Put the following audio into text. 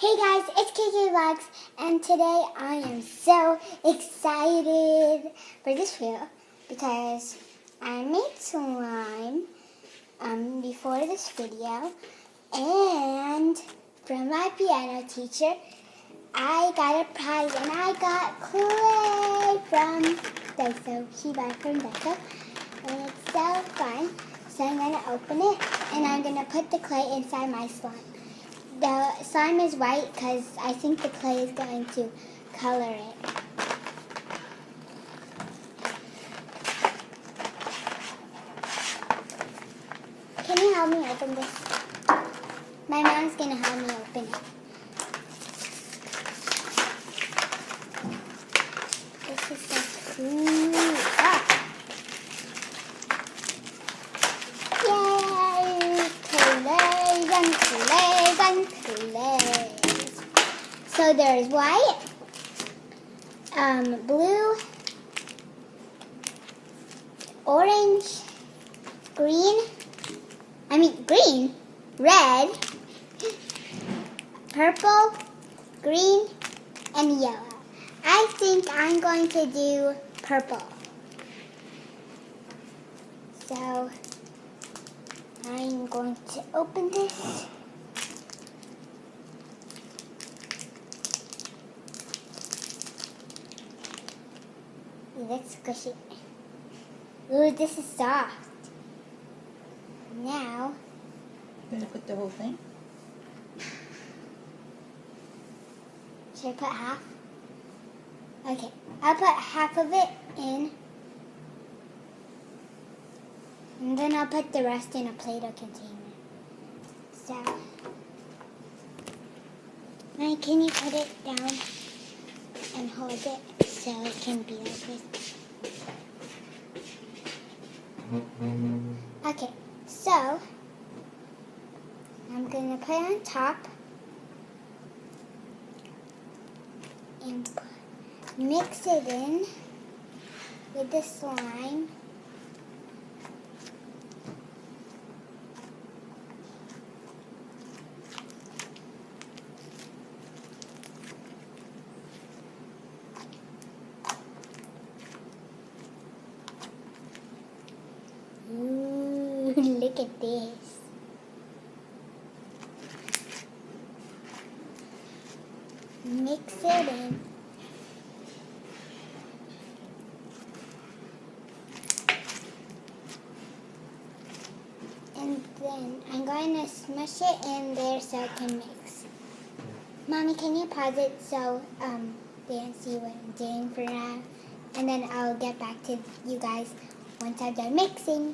Hey guys, it's KK Vlogs, and today I am so excited for this video because I made slime before this video, and from my piano teacher I got a prize, and I got clay from Daiso. He bought it from Daiso, and it's so fun. So I'm going to open it, and I'm going to put the clay inside my slime. The slime is white because I think the clay is going to color it. Can you help me open this? My mom's going to help me open it. This is so cool. Ah. Clays. So there's white, blue, orange, green, red, purple, green, and yellow. I think I'm going to do purple. So I'm going to open this. That's squishy. Ooh, this is soft. Now, You gonna put the whole thing? should I put half? Okay, I'll put half of it in. And then I'll put the rest in a Play-Doh container. So, now can you put it down and hold it so it can be like this? Okay, so I'm going to put it on top and mix it in with the slime. Ooh, look at this. Mix it in. And then I'm going to smush it in there so it can mix. Mommy, can you pause it so they can see what I'm doing for now? And then I'll get back to you guys once I'm done mixing.